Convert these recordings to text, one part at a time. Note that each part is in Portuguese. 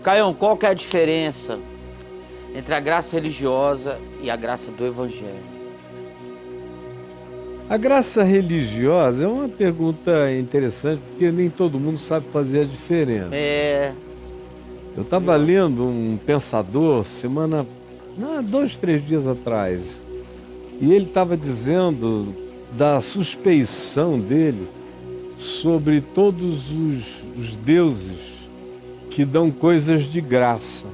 Caião, qual que é a diferença entre a graça religiosa e a graça do Evangelho? A graça religiosa é uma pergunta interessante, porque nem todo mundo sabe fazer a diferença. Eu estava lendo um pensador dois, 3 dias atrás, e ele estava dizendo da suspeição dele sobre todos os deuses que dão coisas de graça.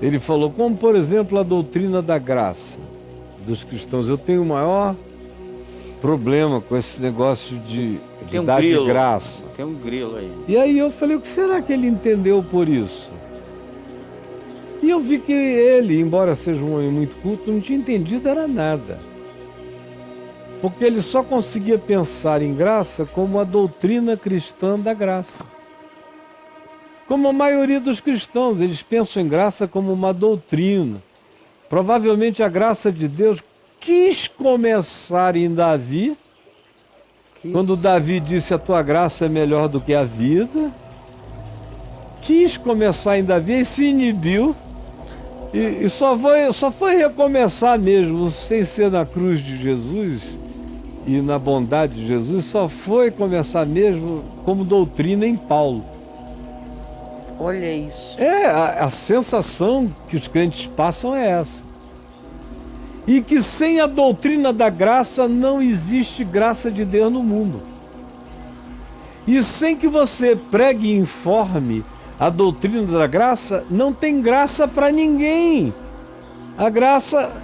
Ele falou, como por exemplo a doutrina da graça dos cristãos. Eu tenho o maior problema com esse negócio de dar de graça. Tem um grilo aí. E aí eu falei, o que será que ele entendeu por isso? E eu vi que ele, embora seja um homem muito culto, não tinha entendido era nada. Porque ele só conseguia pensar em graça como a doutrina cristã da graça. Como a maioria dos cristãos, eles pensam em graça como uma doutrina. Provavelmente a graça de Deus quis começar em Davi, quando Davi disse a tua graça é melhor do que a vida. Quis começar em Davi e se inibiu. E só foi recomeçar mesmo, sem ser na cruz de Jesus e na bondade de Jesus, só foi começar mesmo como doutrina em Paulo. Olha isso. A sensação que os crentes passam é essa. E que sem a doutrina da graça não existe graça de Deus no mundo. E sem que você pregue e informe a doutrina da graça, não tem graça para ninguém. A graça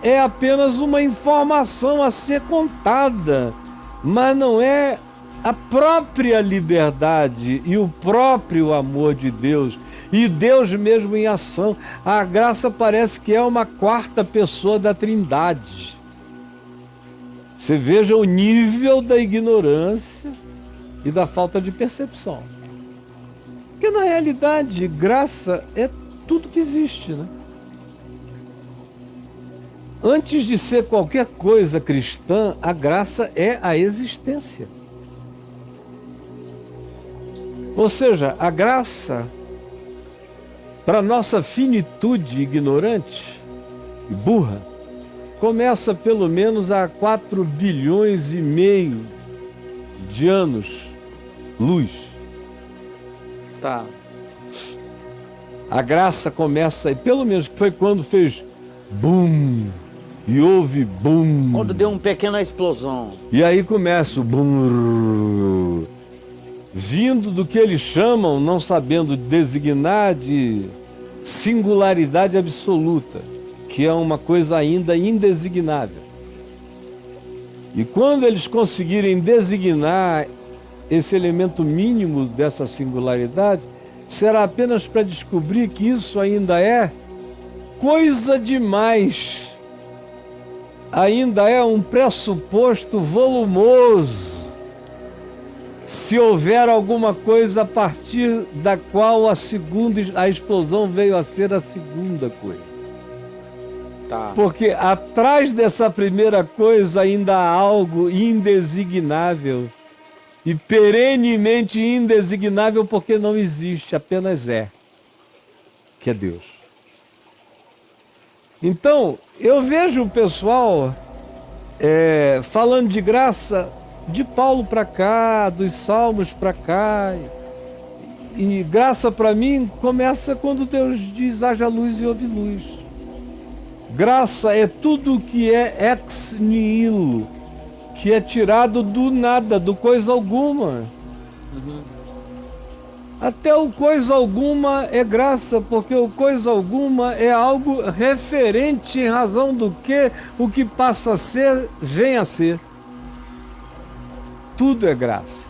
é apenas uma informação a ser contada, mas não é a própria liberdade e o próprio amor de Deus, e Deus mesmo em ação. A graça parece que é uma quarta pessoa da Trindade. Você veja o nível da ignorância e da falta de percepção. Porque na realidade, graça é tudo que existe, né? Antes de ser qualquer coisa cristã, a graça é a existência. Ou seja, a graça, para nossa finitude ignorante e burra, começa pelo menos há 4,5 bilhões de anos-luz. Tá. A graça começa, e pelo menos foi quando fez bum, e houve bum. Quando deu uma pequena explosão. E aí começa o bum, vindo do que eles chamam, não sabendo designar, de singularidade absoluta, que é uma coisa ainda indesignável. E quando eles conseguirem designar esse elemento mínimo dessa singularidade, será apenas para descobrir que isso ainda é coisa demais, ainda é um pressuposto volumoso. Se houver alguma coisa a partir da qual a explosão veio a ser a segunda coisa. Tá. Porque atrás dessa primeira coisa ainda há algo indesignável e perenemente indesignável, porque não existe, apenas é, que é Deus. Então, eu vejo o pessoal falando de graça de Paulo para cá, dos Salmos para cá. E graça para mim começa quando Deus diz haja luz e houve luz. Graça é tudo que é ex nihilo, que é tirado do nada, do coisa alguma. Uhum. Até o coisa alguma é graça, porque o coisa alguma é algo referente em razão do que o que passa a ser, vem a ser. Tudo é graça.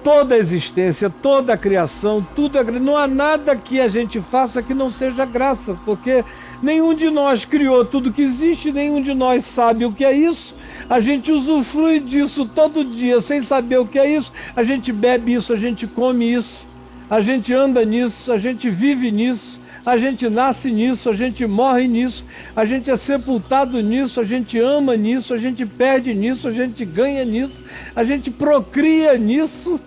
Toda a existência, toda a criação, tudo é graça. Não há nada que a gente faça que não seja graça, porque nenhum de nós criou tudo que existe, nenhum de nós sabe o que é isso. A gente usufrui disso todo dia, sem saber o que é isso. A gente bebe isso, a gente come isso, a gente anda nisso, a gente vive nisso, a gente nasce nisso, a gente morre nisso, a gente é sepultado nisso, a gente ama nisso, a gente perde nisso, a gente ganha nisso, a gente procria nisso.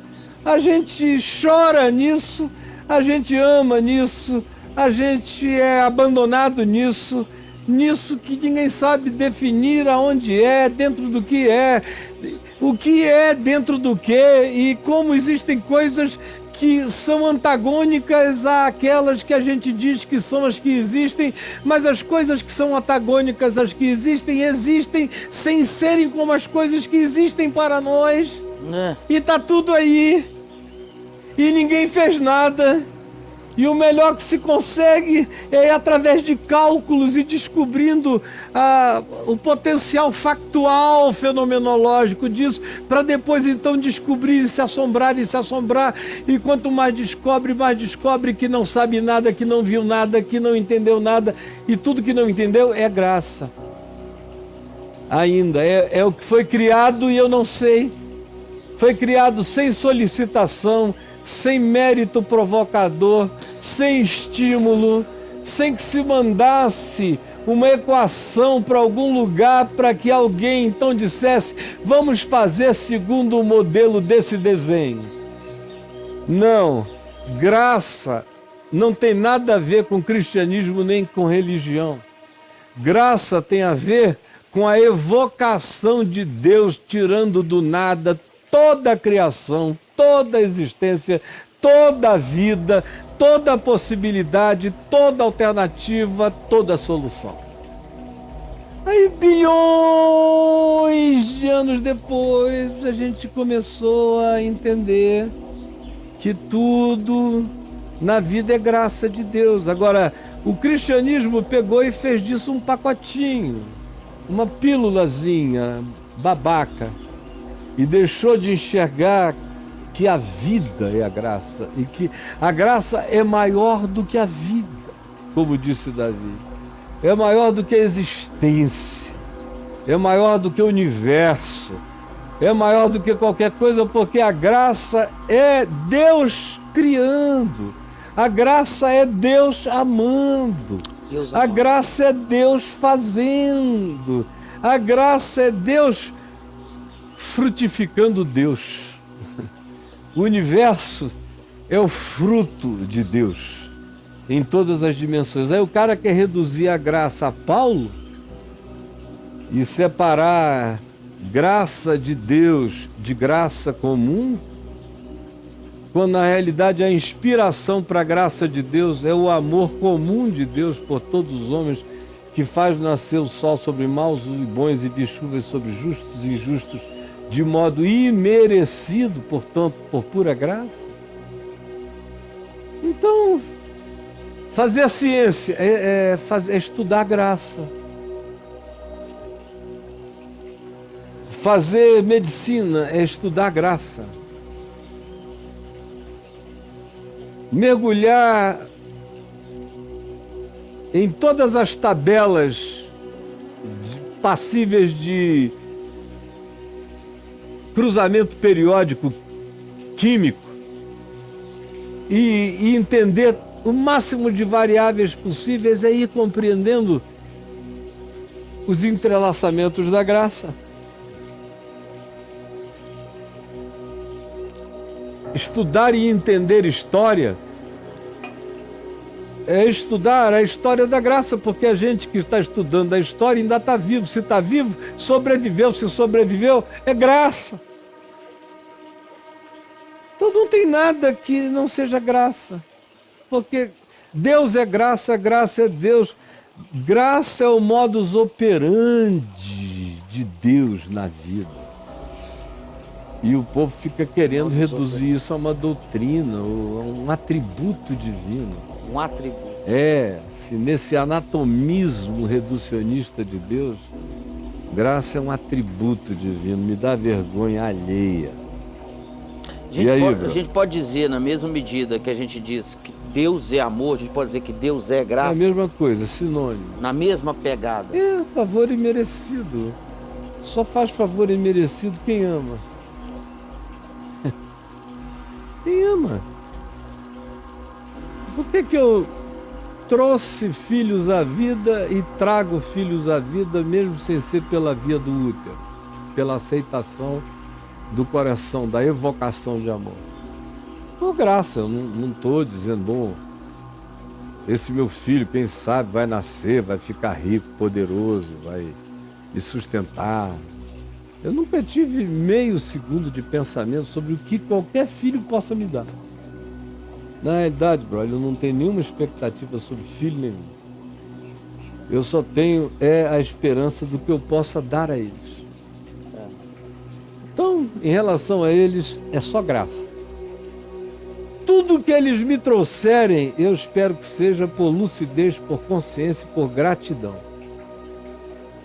a gente chora nisso, a gente ama nisso, a gente é abandonado nisso que ninguém sabe definir aonde é, dentro do que é, o que é dentro do que, e como existem coisas que são antagônicas àquelas que a gente diz que são as que existem, mas as coisas que são antagônicas às que existem, existem sem serem como as coisas que existem para nós. E tá tudo aí, e ninguém fez nada. E o melhor que se consegue é através de cálculos e descobrindo o potencial factual, fenomenológico disso, para depois então descobrir e se assombrar. E quanto mais descobre que não sabe nada, que não viu nada, que não entendeu nada. E tudo que não entendeu é graça. Ainda, é o que foi criado e eu não sei. Foi criado sem solicitação, sem mérito provocador, sem estímulo, sem que se mandasse uma equação para algum lugar para que alguém então dissesse: vamos fazer segundo o modelo desse desenho. Não, graça não tem nada a ver com cristianismo nem com religião. Graça tem a ver com a evocação de Deus tirando do nada toda a criação, toda a existência, toda a vida, toda a possibilidade, toda a alternativa, toda a solução. Aí, bilhões de anos depois, a gente começou a entender que tudo na vida é graça de Deus. Agora, o cristianismo pegou e fez disso um pacotinho, uma pílulazinha babaca, e deixou de enxergar que a vida é a graça, e que a graça é maior do que a vida, como disse Davi. É maior do que a existência, é maior do que o universo, é maior do que qualquer coisa, porque a graça é Deus criando, a graça é Deus amando, a graça é Deus fazendo, a graça é Deus frutificando Deus. O universo é o fruto de Deus em todas as dimensões. Aí o cara quer reduzir a graça a Paulo e separar graça de Deus de graça comum, quando na realidade a inspiração para a graça de Deus é o amor comum de Deus por todos os homens, que faz nascer o sol sobre maus e bons e de chuvas sobre justos e injustos, de modo imerecido, portanto, por pura graça. Então, fazer a ciência é estudar a graça. Fazer medicina é estudar a graça. Mergulhar em todas as tabelas passíveis de cruzamento periódico químico e entender o máximo de variáveis possíveis é ir compreendendo os entrelaçamentos da graça. Estudar e entender história é estudar a história da graça, porque a gente que está estudando a história ainda está vivo. Se está vivo, sobreviveu. Se sobreviveu, é graça. Então não tem nada que não seja graça, porque Deus é graça, graça é Deus. Graça é o modus operandi de Deus na vida. E o povo fica querendo reduzir isso a uma doutrina, ou a um atributo divino. Um atributo. Se nesse anatomismo reducionista de Deus, graça é um atributo divino, me dá vergonha alheia. A gente pode dizer, na mesma medida que a gente diz que Deus é amor, a gente pode dizer que Deus é graça? É a mesma coisa, sinônimo. Na mesma pegada. É favor imerecido. Só faz favor imerecido quem ama. Quem ama. Por que eu trouxe filhos à vida e trago filhos à vida, mesmo sem ser pela via do útero, pela aceitação do coração, da evocação de amor? Por graça, eu não estou dizendo, bom, esse meu filho, quem sabe, vai nascer, vai ficar rico, poderoso, vai me sustentar. Eu nunca tive meio segundo de pensamento sobre o que qualquer filho possa me dar. Na realidade, brother, eu não tenho nenhuma expectativa sobre filho nenhum. Eu só tenho a esperança do que eu possa dar a eles. Então, em relação a eles, é só graça. Tudo que eles me trouxerem, eu espero que seja por lucidez, por consciência e por gratidão.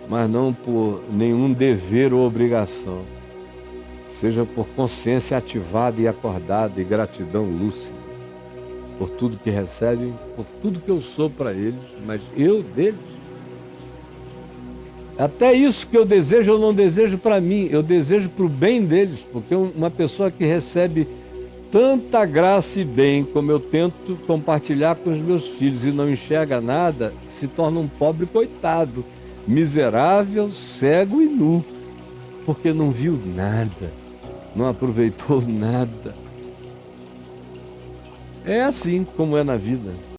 Mas não por nenhum dever ou obrigação. Seja por consciência ativada e acordada e gratidão lúcida. Por tudo que recebem, por tudo que eu sou para eles, mas eu deles. Até isso que eu desejo, eu não desejo para mim, eu desejo para o bem deles, porque uma pessoa que recebe tanta graça e bem, como eu tento compartilhar com os meus filhos, e não enxerga nada, se torna um pobre coitado, miserável, cego e nu, porque não viu nada, não aproveitou nada. É assim como é na vida.